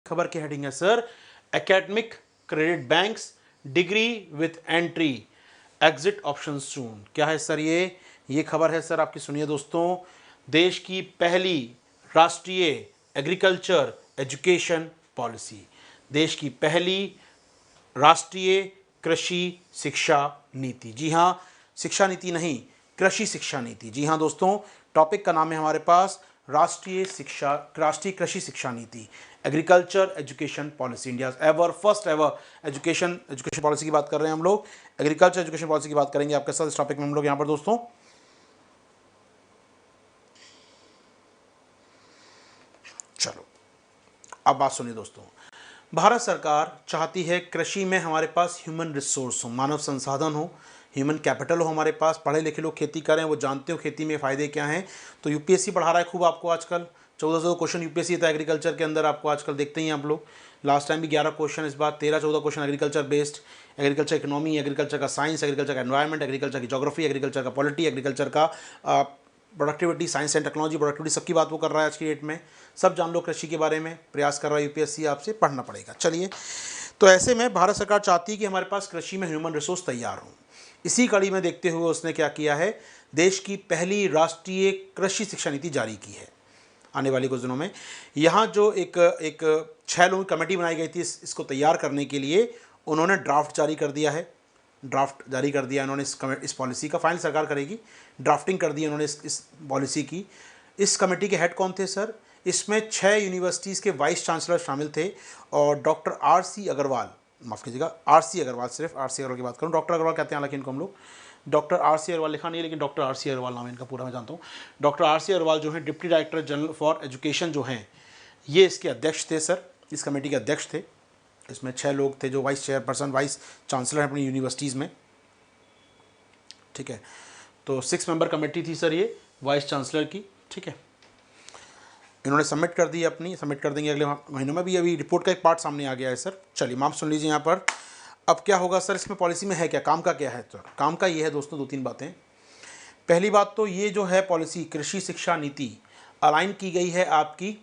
खबर की हेडिंग है sir, academic credit banks degree with entry exit option soon. क्या है सर ये खबर है सर आपकी, सुनिए दोस्तों। देश की पहली राष्ट्रीय एग्रीकल्चर एजुकेशन पॉलिसी, देश की पहली राष्ट्रीय कृषि शिक्षा नीति। जी हाँ, शिक्षा नीति नहीं, कृषि शिक्षा नीति। जी हाँ दोस्तों, टॉपिक का नाम है हमारे पास राष्ट्रीय कृषि शिक्षा नीति, agriculture education policy, India ever first ever education policy की बात कर रहे हैं हम लोग। एग्रीकल्चर एजुकेशन पॉलिसी की बात करेंगे आपके साथ इस टॉपिक में हम लोग यहाँ पर दोस्तों। चलो अब बात सुनिए दोस्तों। भारत सरकार चाहती है कृषि में हमारे पास ह्यूमन रिसोर्स हो, मानव संसाधन हो, ह्यूमन कैपिटल हो हमारे पास, पढ़े लिखे लोग खेती करें, वो जानते हो खेती में फ़ायदे क्या हैं। तो यूपीएससी पढ़ा रहा है खूब आपको आजकल, 1400 क्वेश्चन यूपीएससी था एग्रीकल्चर के अंदर, आपको आजकल देखते ही हैं आप लोग। लास्ट टाइम भी 11 क्वेश्चन, इस बार 13-14 question agriculture based, agriculture economy, agriculture का साइंस, एग्रीकल्चर का एनवायरमेंट, एग्रीकल्चर की जोग्राफी, एग्रीकल्चर का पॉलिटी, एग्रीकल्चर का productivity, science and technology, productivity, सबकी बात वो कर रहा है आज की डेट में। सब जान लो कृषि के बारे में, प्रयास कर रहा है यूपीएससी, आपसे पढ़ना पड़ेगा। चलिए, तो ऐसे में भारत सरकार चाहती है कि हमारे पास कृषि में ह्यूमन रिसोर्स तैयार हो। इसी कड़ी में देखते हुए उसने क्या किया है, देश की पहली राष्ट्रीय कृषि शिक्षा नीति जारी की है आने वाले कुछ दिनों में। यहाँ जो एक 6 लोगों की कमेटी बनाई गई थी इसको तैयार करने के लिए, उन्होंने ड्राफ्ट जारी कर दिया है। ड्राफ्ट जारी कर दिया इन्होंने इस पॉलिसी का, फाइनल सरकार करेगी। ड्राफ्टिंग कर दी इन्होंने इस पॉलिसी की। इस कमेटी के हेड कौन थे सर? इसमें 6 यूनिवर्सिटीज़ के वाइस चांसलर शामिल थे और डॉक्टर आर.सी. अग्रवाल, माफ़ कीजिएगा आर.सी. अग्रवाल, सिर्फ आर.सी. अग्रवाल की बात करूँ, डॉक्टर अग्रवाल कहते हैं हालांकि इनको हम लोग, डॉक्टर आर.सी. अग्रवाल लिखा नहीं है लेकिन डॉक्टर आर.सी. अग्रवाल नाम है इनका पूरा, मैं जानता हूँ। Doctor RC. अग्रवाल जो है deputy director general for education जो हैं, ये इसके अध्यक्ष थे सर, इस कमेटी के अध्यक्ष थे। इसमें 6 लोग थे जो वाइस चेयरपर्सन, वाइस चांसलर हैं अपनी यूनिवर्सिटीज़ में, ठीक है। तो 6 मेंबर कमेटी थी सर ये वाइस चांसलर की, ठीक है। इन्होंने सबमिट कर दी अपनी, सबमिट कर देंगे अगले महीनों में भी। अभी रिपोर्ट का एक पार्ट सामने आ गया है सर। चलिए आप सुन लीजिए यहाँ पर। अब क्या होगा सर, इसमें पॉलिसी में है क्या, काम का क्या है सर? काम का ये है दोस्तों 2-3 बातें। पहली बात तो ये जो है पॉलिसी कृषि शिक्षा नीति अलाइन की गई है आपकी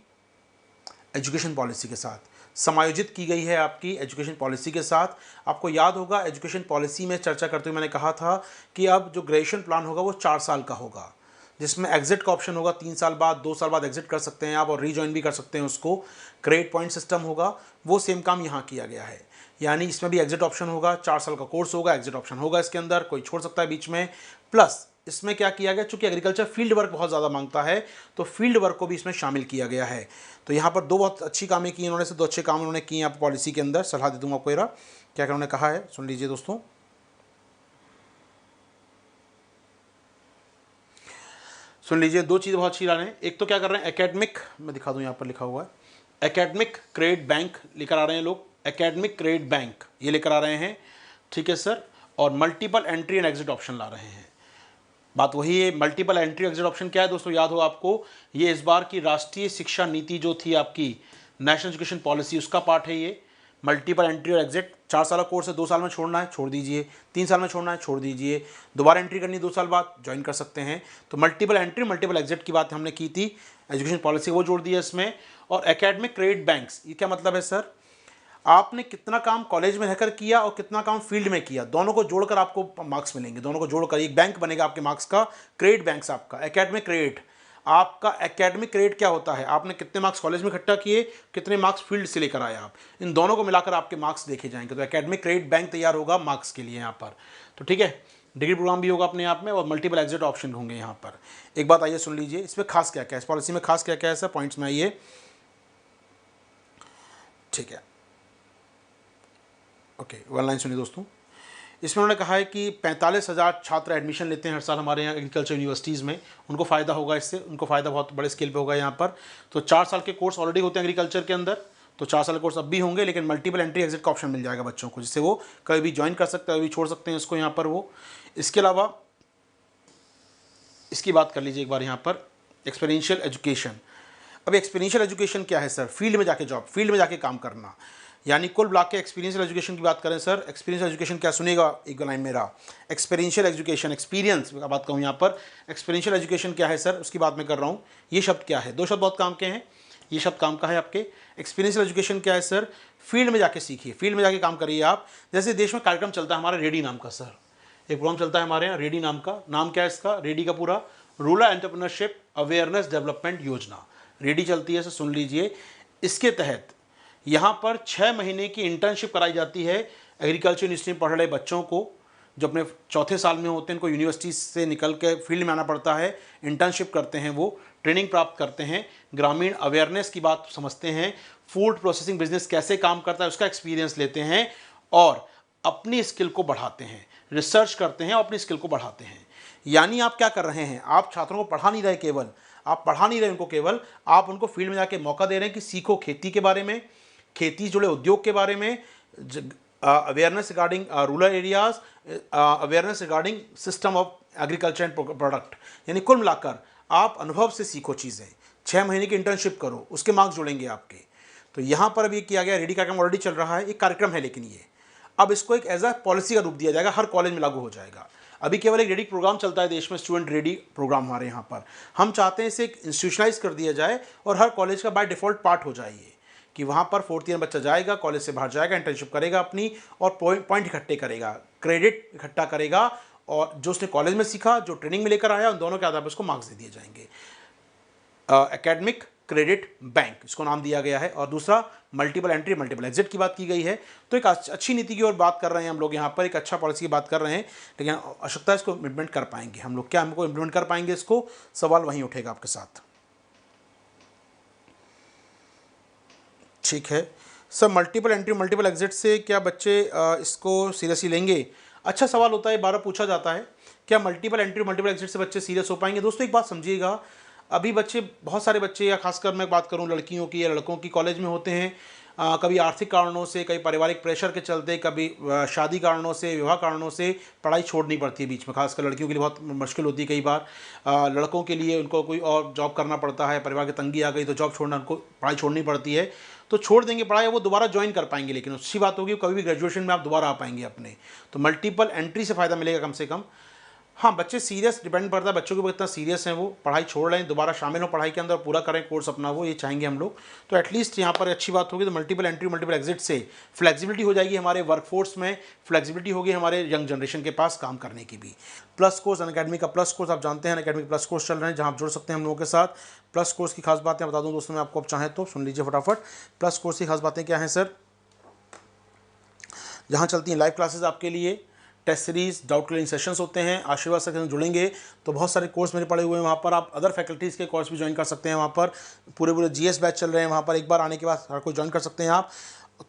एजुकेशन पॉलिसी के साथ, समायोजित की गई है आपकी एजुकेशन पॉलिसी के साथ। आपको याद होगा एजुकेशन पॉलिसी में चर्चा करते हुए मैंने कहा था कि अब जो ग्रेजुएशन प्लान होगा वो 4 साल का होगा, जिसमें एग्जिट का ऑप्शन होगा 3 साल बाद, 2 साल बाद एग्जिट कर सकते हैं आप और रीजॉइन भी कर सकते हैं उसको। क्रेडिट पॉइंट सिस्टम होगा, वो सेम काम यहाँ किया गया है। यानी इसमें भी एग्जिट ऑप्शन होगा, 4 साल का कोर्स होगा, एग्जिट ऑप्शन होगा इसके अंदर, कोई छोड़ सकता है बीच में। प्लस इसमें क्या किया गया, चूंकि एग्रीकल्चर फील्ड वर्क बहुत ज़्यादा मांगता है तो फील्ड वर्क को भी इसमें शामिल किया गया है। तो यहाँ पर 2 बहुत अच्छी कामें की इन्होंने, से 2 अच्छे काम इन्होंने किए यहाँ पर पॉलिसी के अंदर। सलाह दे दूँगा आपको, क्या क्या उन्होंने कहा है, सुन लीजिए दोस्तों। सुन लीजिए, 2 चीज़ बहुत अच्छी ला रहे हैं। एक तो क्या कर रहे हैं, एकेडमिक, मैं दिखा दूँ यहाँ पर लिखा हुआ है, एकेडमिक क्रेडिट बैंक लेकर आ रहे हैं लोग, एकेडमिक क्रेडिट बैंक ये लेकर आ रहे हैं, ठीक है सर। और multiple entry and exit option ला रहे हैं। बात वही है, मल्टीपल एंट्री एग्जिट ऑप्शन क्या है दोस्तों, याद हो आपको, ये इस बार की राष्ट्रीय शिक्षा नीति जो थी आपकी नेशनल एजुकेशन पॉलिसी, उसका पार्ट है ये। मल्टीपल एंट्री और एग्जिट, 4 साल का कोर्स है, 2 साल में छोड़ना है छोड़ दीजिए, 3 साल में छोड़ना है छोड़ दीजिए, दोबारा एंट्री करनी 2 साल बाद ज्वाइन कर सकते हैं। तो मल्टीपल एंट्री मल्टीपल एग्जिट की बात हमने की थी एजुकेशन पॉलिसी, वो जोड़ दिया इसमें। और एकेडमिक क्रेडिट बैंक्स, ये क्या मतलब है सर, आपने कितना काम कॉलेज में रहकर किया और कितना काम फील्ड में किया, दोनों को जोड़कर आपको मार्क्स मिलेंगे, दोनों को जोड़कर एक बैंक बनेगा आपके मार्क्स का, क्रेडिट बैंक्स आपका। एकेडमिक क्रेडिट, आपका एकेडमिक क्रेडिट क्या होता है, आपने कितने मार्क्स कॉलेज में इकट्ठा किए, कितने मार्क्स फील्ड से लेकर आए आप, इन दोनों को मिलाकर आपके मार्क्स देखे जाएंगे। तो एकेडमिक क्रेडिट बैंक तैयार होगा मार्क्स के लिए यहाँ पर, तो ठीक है। डिग्री प्रोग्राम भी होगा अपने आप में और मल्टीपल एग्जिट ऑप्शन होंगे यहाँ पर। एक बात आइए सुन लीजिए, इसमें खास क्या क्या है, इस पॉलिसी में खास क्या क्या है सर, पॉइंट्स में आइए, ठीक है। ओके, वन लाइन सुनिए दोस्तों। इसमें उन्होंने कहा है कि 45,000 छात्र एडमिशन लेते हैं हर साल हमारे यहाँ एग्रीकल्चर यूनिवर्सिटीज़ में, उनको फ़ायदा होगा इससे, उनको फ़ायदा बहुत बड़े स्केल पे होगा यहाँ पर। तो 4 साल के कोर्स ऑलरेडी होते हैं एग्रीकल्चर के अंदर, तो 4 साल के कोर्स अब भी होंगे, लेकिन मल्टीपल एंट्री एग्जिट का ऑप्शन मिल जाएगा बच्चों को, जिससे वो कभी भी ज्वाइन कर सकते हैं, कभी भी छोड़ सकते हैं इसको यहाँ पर वो। इसके अलावा इसकी बात कर लीजिए एक बार यहाँ पर, एक्सपीरियंशियल एजुकेशन। अब एक्सपीरियंशियल एजुकेशन क्या है सर, फील्ड में जाके जॉब, फील्ड में जाके काम करना, यानी कुल ब्लॉक के एक्सपीरियंशियल एजुकेशन की बात करें सर। एक्सपीरियंशियल एजुकेशन क्या, सुनिएगा एक लाइन मेरा, एक्सपीरियंशियल एजुकेशन, एक्सपीरियंस का बात करूँ यहाँ पर, एक्सपीरियंशियल एजुकेशन क्या है सर, उसकी बात मैं कर रहा हूँ। ये शब्द क्या है, 2 शब्द बहुत काम के हैं, ये शब्द काम का है आपके। एक्सपीरियंशियल एजुकेशन क्या है सर? फील्ड में जाके सीखिए, फील्ड में जाके काम करिए आप। जैसे देश में कार्यक्रम चलता है हमारा रेडी नाम का सर, एक प्रोग्राम चलता है हमारे यहाँ रेडी नाम का। नाम क्या है इसका? रेडी का पूरा रूरल एंटरप्रेन्योरशिप अवेयरनेस डेवलपमेंट योजना, रेडी चलती है, सर सुन लीजिए। इसके तहत यहाँ पर 6 महीने की इंटर्नशिप कराई जाती है एग्रीकल्चर यूनिवर्सिटी में पढ़ रहे बच्चों को, जो अपने चौथे साल में होते हैं, उनको यूनिवर्सिटी से निकल के फील्ड में आना पड़ता है, इंटर्नशिप करते हैं, वो ट्रेनिंग प्राप्त करते हैं, ग्रामीण अवेयरनेस की बात समझते हैं, फूड प्रोसेसिंग बिजनेस कैसे काम करता है उसका एक्सपीरियंस लेते हैं और अपनी स्किल को बढ़ाते हैं, रिसर्च करते हैं और अपनी स्किल को बढ़ाते हैं। यानी आप क्या कर रहे हैं? आप छात्रों को पढ़ा नहीं रहे, केवल आप पढ़ा नहीं रहे उनको, केवल आप उनको फील्ड में जाके मौका दे रहे हैं कि सीखो खेती के बारे में, खेती जुड़े उद्योग के बारे में, awareness regarding rural areas, awareness regarding system of agriculture and product. यानी कुल मिलाकर आप अनुभव से सीखो चीज़ें। 6 महीने की इंटर्नशिप करो, उसके मार्क्स जुड़ेंगे आपके। तो यहाँ पर अभी किया गया, रेडी कार्यक्रम ऑलरेडी चल रहा है, एक कार्यक्रम है, लेकिन ये अब इसको एक एज अ पॉलिसी का रूप दिया जाएगा, हर कॉलेज में लागू हो जाएगा। अभी केवल एक रेडी प्रोग्राम चलता है देश में, स्टूडेंट रेडी प्रोग्राम हमारे यहाँ पर। हम चाहते हैं इसे एक इंस्टीट्यूशनलाइज कर दिया जाए और हर कॉलेज का बाय डिफ़ॉल्ट पार्ट हो जाए ये, कि वहाँ पर 4th ईयर बच्चा जाएगा, कॉलेज से बाहर जाएगा, इंटर्नशिप करेगा अपनी और पॉइंट इकट्ठे करेगा, क्रेडिट इकट्ठा करेगा, और जो उसने कॉलेज में सीखा, जो ट्रेनिंग में लेकर आया, उन दोनों के आधार पर उसको मार्क्स दे दिए जाएंगे। एकेडमिक क्रेडिट बैंक इसको नाम दिया गया है। और दूसरा मल्टीपल एंट्री मल्टीपल एग्जिट की बात की गई है। तो एक अच्छी नीति की ओर बात कर रहे हैं हम लोग यहाँ पर, एक अच्छा पॉलिसी की बात कर रहे हैं, लेकिन आवश्यकता इसको इम्प्लीमेंट कर पाएंगे हम लोग, क्या हमको इम्प्लीमेंट कर पाएंगे इसको? सवाल वहीं उठेगा आपके साथ। ठीक है sir, multiple entry multiple exit से क्या बच्चे इसको सीरियसली लेंगे? अच्छा सवाल होता है, बार बार पूछा जाता है, क्या मल्टीपल एंट्री मल्टीपल एग्जिट से बच्चे सीरियस हो पाएंगे? दोस्तों एक बात समझिएगा, अभी बच्चे, बहुत सारे बच्चे, या खासकर मैं बात करूं लड़कियों की या लड़कों की, कॉलेज में होते हैं, कभी आर्थिक कारणों से, कभी पारिवारिक प्रेशर के चलते, कभी शादी कारणों से, विवाह कारणों से पढ़ाई छोड़नी पड़ती है बीच में। खासकर लड़कियों के लिए बहुत मुश्किल होती है कई बार, लड़कों के लिए उनको कोई और जॉब करना पड़ता है, परिवार की तंगी आ गई तो जॉब छोड़ना, उनको पढ़ाई छोड़नी पड़ती है, तो छोड़ देंगे पढ़ाई, वो दोबारा ज्वाइन कर पाएंगे, लेकिन अच्छी बात होगी कभी भी ग्रेजुएशन में आप दोबारा आ पाएंगे अपने। तो मल्टीपल एंट्री से फ़ायदा मिलेगा कम से कम। हाँ, बच्चे सीरियस डिपेंड पड़ता है बच्चों के ऊपर, कितना सीरियस हैं वो, पढ़ाई छोड़ रहे हैं, दोबारा शामिल हो पढ़ाई के अंदर, पूरा करें कोर्स अपना, वो ये चाहेंगे हम लोग। तो एटलीस्ट यहाँ पर अच्छी बात होगी। तो मल्टीपल एंट्री मल्टीपल एग्जिट से फ्लेक्सिबिलिटी हो जाएगी हमारे वर्कफोर्स में, फ्लेक्सिबिलिटी होगी हमारे यंग जनरेशन के पास काम करने की भी। प्लस कोर्स, अनअकैडमी का प्लस कोर्स आप जानते हैं, अनअकैडमी प्लस कोर्स चल रहे हैं, जहाँ आप जुड़ सकते हैं हम लोगों के साथ। प्लस कोर्स की खास बातें बता दूँ दोस्तों मैं आपको, आप चाहें तो सुन लीजिए फटाफट। प्लस कोर्स की खास बातें क्या हैं सर? जहाँ चलती हैं लाइव क्लासेस आपके लिए, test series, doubt clearing sessions होते हैं, आशीर्वाद से जुड़ेंगे तो बहुत सारे कोर्स मेरे पड़े हुए हैं वहाँ पर। आप अदर फैकल्टीज़ के कोर्स भी ज्वाइन कर सकते हैं वहाँ पर, पूरे जीएस बैच चल रहे हैं वहाँ पर, एक बार आने के बाद हर कोई ज्वाइन कर सकते हैं आप।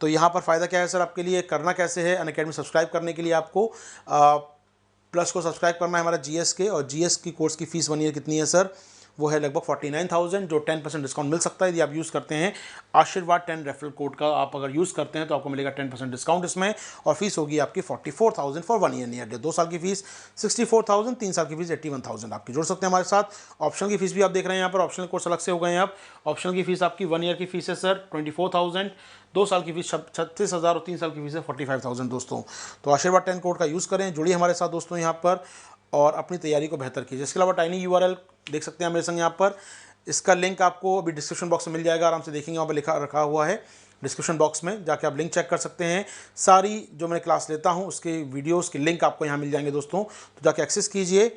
तो यहाँ पर फ़ायदा क्या है सर आपके लिए, करना कैसे है? अनअकैडमी सब्सक्राइब करने के लिए आपको प्लस को सब्सक्राइब करना है हमारा जीएस के, और जीएस की कोर्स की फ़ीस 1 ईयर कितनी है सर? वो है लगभग 49,000, जो 10% डिस्काउंट मिल सकता है यदि आप यूज़ करते हैं आशीर्वाद 10 रेफरल कोड का। आप अगर यूज़ करते हैं तो आपको मिलेगा 10% डिस्काउंट इसमें, और फीस होगी आपकी 44,000 फॉर 1 ईयर नियर। 2 साल की फीस 64,000, 3 साल की फीस 81,000 आपकी। जुड़ सकते हैं हमारे साथ। ऑप्शनल की फीस भी आप देख रहे हैं यहाँ पर, ऑप्शनल कोर्स अलग से हो गए हैं आप। ऑप्शनल की फीस आपकी 1 ईयर की फीस है सर 24,000, 2 साल की फीस 36,000 और 3 साल की फीस है 45,000 दोस्तों। तो आशीर्वाद 10 कोड का यूज़ करें, जुड़िए हमारे साथ दोस्तों यहाँ पर, और अपनी तैयारी को बेहतर कीजिए। इसके अलावा टाइनी URL देख सकते हैं मेरे संग यहाँ पर, इसका लिंक आपको अभी डिस्क्रिप्शन बॉक्स में मिल जाएगा, आराम से देखेंगे, वहाँ पर लिखा रखा हुआ है डिस्क्रिप्शन बॉक्स में, जाके आप लिंक चेक कर सकते हैं। सारी जो मैं क्लास लेता हूँ उसके वीडियोस के लिंक आपको यहाँ मिल जाएंगे दोस्तों, तो जाके एक्सेस कीजिए।